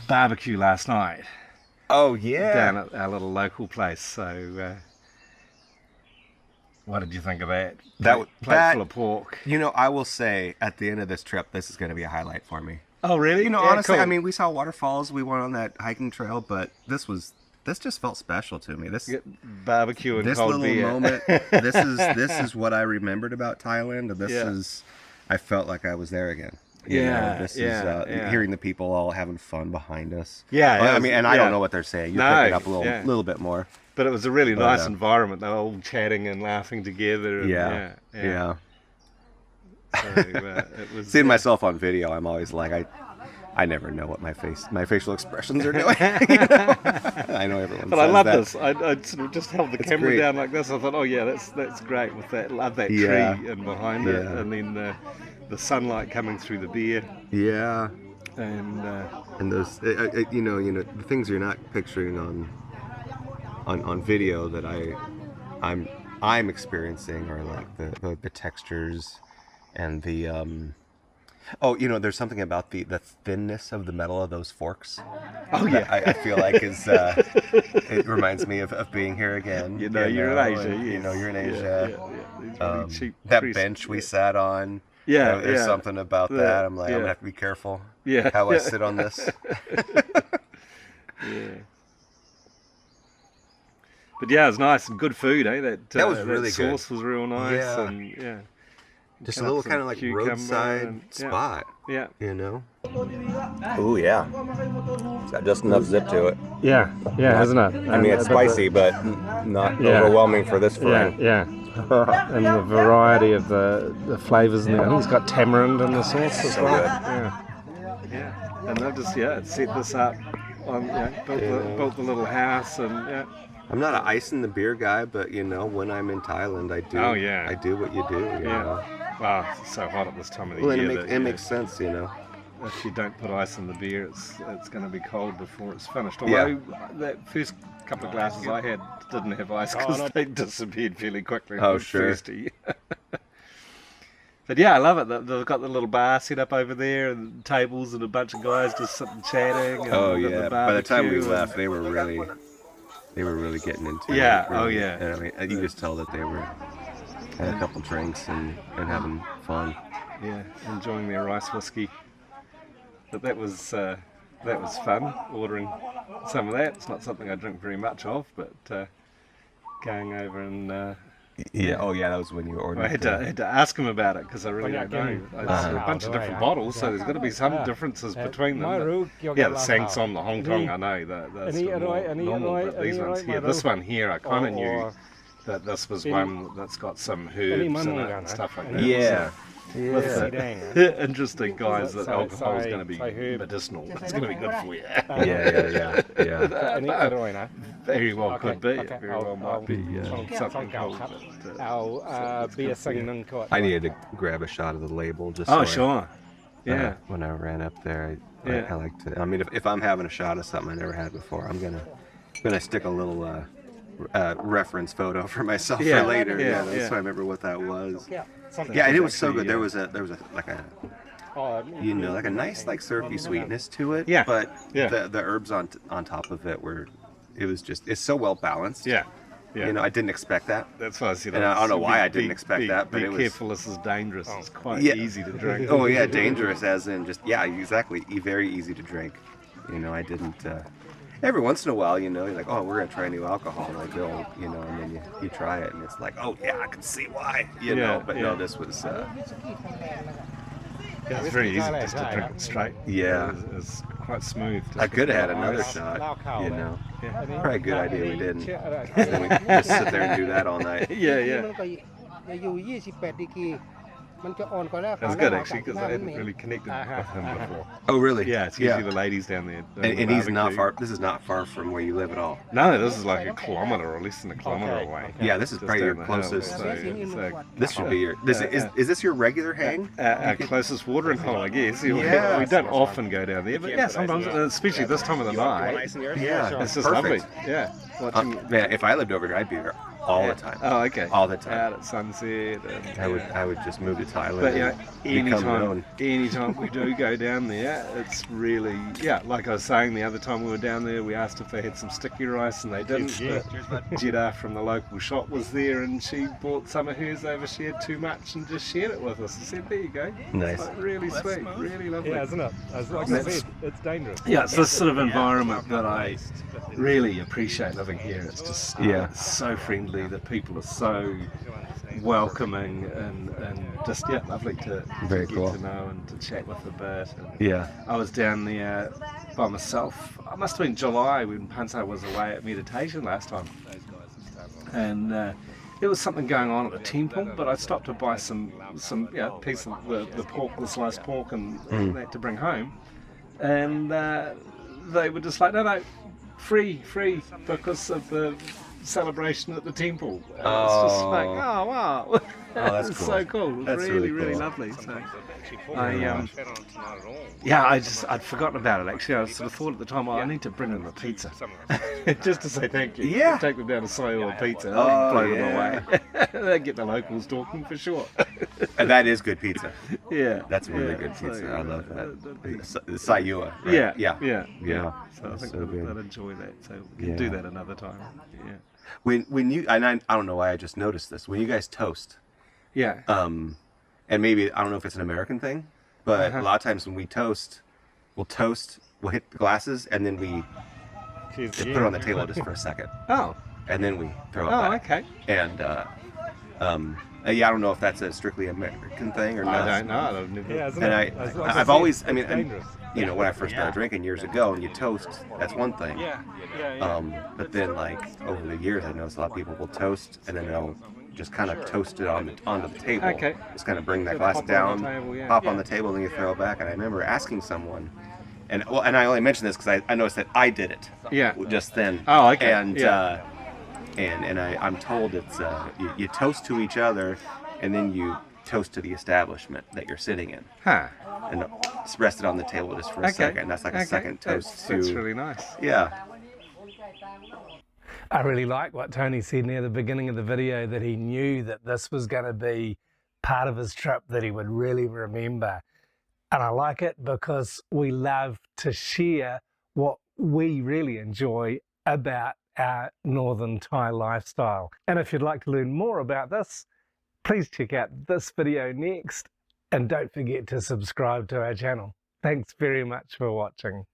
barbecue last night Oh yeah. down at our little local place. So, what did you think of that? Plate full of pork. I will say at the end of this trip, this is going to be a highlight for me. Oh, really? Yeah, Honestly, cool. I mean, we saw waterfalls, we went on that hiking trail, but this just felt special to me. Barbecue and This cold little beer. moment, this is what I remembered about Thailand, and Yeah. I felt like I was there again. This is hearing the people all having fun behind us. Yeah, I mean, and I don't know what they're saying. You're picking up a little bit more. But it was a really nice environment. They were all chatting and laughing together. And Yeah. So, it was Seeing myself on video, I'm always like, I never know what my facial expressions are doing. I know everyone. But says I love that. this. I sort of just held the camera great. down like this. I thought, oh yeah, that's great with that. Love that Yeah. tree and behind it, Yeah. and then the sunlight coming through the beer. Yeah. And those, the things you're not picturing on video that I'm experiencing are like the textures and the there's something about the thinness of the metal of those forks. oh yeah, I feel like is it reminds me of being here again. you're in Asia. And, Yes. you're in Asia. Yeah. These really cheap, That crisp- bench we sat on. Yeah, There's something about that. I'm like, I'm gonna have to be careful. Yeah. How I sit on this. Yeah. But yeah, it was nice and good food, eh? That was really that good. sauce was real nice, Yeah. and yeah. Just a Cut little up some kind of like cucumber roadside and- spot. Yeah. Ooh, yeah. It's got just enough zip to it. Yeah, hasn't it? I mean, it's spicy, but not overwhelming for this friend. Yeah. And the variety of the flavours in there. I think it's got tamarind in the sauce as So well. good. Yeah. And they've just set this up on built the little house and I'm not an ice in the beer guy, but when I'm in Thailand, I do. Oh, yeah. I do what you do. You know? Wow, it's so hot at this time of the Well, year. it makes sense, If you don't put ice in the beer, it's going to be cold before it's finished. Although that first couple of glasses I had didn't have ice because they disappeared fairly quickly. Oh, I was sure. thirsty. But yeah, I love it. They've got the little bar set up over there and tables and a bunch of guys just sitting chatting. And Oh the yeah. By the time we barbecue left, they were really getting into it. Yeah, Really. oh, yeah. And I mean, you just tell that they were had a couple drinks and having fun. Yeah, enjoying their rice whiskey. But that was fun, ordering some of that. It's not something I drink very much of, but going over and Yeah. Oh yeah. That was when you ordered. I had to ask him about it because I really don't know. It's a bunch of different bottles, so there's got to be some differences between them. But, yeah, the Sangsom, the Hong Kong, I know that's normal, but these ones here, this one here, I kind of knew that this was one that's got some herbs in it and stuff like that. Yeah. With the interesting guys that alcohol is going to be medicinal. It's going to be good for you. Yeah. Very well could be. Very well might be something cold. I needed to grab a shot of the label just. Oh, so sure. Yeah. When I ran up there, I like to. I mean, if I'm having a shot of something I never had before, I'm gonna stick a little reference photo for myself for later. So I remember what that was. Yeah, and it was so good. There was a like a nice like syrupy sweetness to it. Yeah. But the herbs on top of it it's so well balanced. Yeah. I didn't expect that. That's why I said. And I don't know why I didn't expect that, but be it was. careful. This is dangerous. It's quite Yeah. easy to drink. Oh yeah, dangerous as in just exactly. Very easy to drink. I didn't. Every once in a while, you're like, oh, we're gonna try a new alcohol, like they'll, and then you try it, and it's like, oh yeah, I can see why, But no, this was. It's very easy just to drink it straight. Yeah. It's quite smooth. I could have had another shot, Probably a good idea we didn't. Then we just sit there and do that all night. Yeah. That's good actually, because I hadn't really connected with him before. Oh really? Yeah, it's usually the ladies down there. And he's not far. This is not far from where you live at all. No, this is like a kilometre or less than a kilometre away. Yeah, this is Just probably your down the hill, closest. so This should be your. Is this your regular hang? our closest watering hole, I guess. Yeah. We don't often go down there, but yeah, sometimes, especially this time of the night, Yeah, it's just perfect. lovely. Yeah, watching. Man, if I lived over here, I'd be there all the time. Oh, okay. All the time. Out at sunset. And, I would just move to Thailand. But yeah, anytime we do go down there, it's really, like I was saying the other time we were down there, we asked if they had some sticky rice and they didn't. But Jeddah from the local shop was there and she bought some of hers over. She had too much and just shared it with us. I said, there you go. Nice. It's like really sweet, really lovely. Yeah, isn't it? Like I said, it's dangerous. Yeah, it's this sort of environment that I really appreciate living here. It's just it's so friendly. The people are so welcoming and just lovely to Very get cool. to know and to chat with a bit. And Yeah. I was down there by myself. It must have been July when Pansa was away at meditation last time, and there was something going on at the temple. But I stopped to buy some piece of the pork, the sliced pork, and that to bring home, and they were just like, no, free because of the celebration at the temple. And it's just like, oh wow. Oh, that's it's cool. so cool. It's That's really, really cool. lovely. So I'd forgotten about it actually. I sort of thought at the time, I need to bring them a pizza. Just to say thank you. Yeah. Take them down to Soyo Pizza. Oh, Blow them away. They get the locals talking for sure. And that is good pizza. Yeah. That's really good pizza. I love that. Sayua. Right? Yeah. Yeah. So I think so good. they'll enjoy that. So we can do that another time. Yeah. When you, and I don't know why I just noticed this, when you guys toast, Yeah. and maybe, I don't know if it's an American thing, but a lot of times when we toast, we'll hit the glasses, and then we put it on the table just for a second. Oh. And then we throw it Oh, back. okay. And, I don't know if that's a strictly American thing or not. I don't know. I've never... Yeah, isn't And it? I've always, it's dangerous. when I first started drinking years ago, and you toast, that's one thing. But then, like, over the years, I noticed a lot of people will toast, and then they'll just kind of toast it onto the table. Okay. Just kind of bring that So glass pop it down, on the table, pop on the table, and then you throw it back. And I remember asking someone, and I only mentioned this because I noticed that I did it. Yeah. Just then. Oh, okay. And I'm told it's you toast to each other, and then you toast to the establishment that you're sitting in. Huh. And just rest it on the table just for a second. That's like a second toast That's to. really nice. Yeah. I really like what Tony said near the beginning of the video, that he knew that this was going to be part of his trip that he would really remember. And I like it because we love to share what we really enjoy about our Northern Thai lifestyle. And if you'd like to learn more about this, please check out this video next, and don't forget to subscribe to our channel. Thanks very much for watching.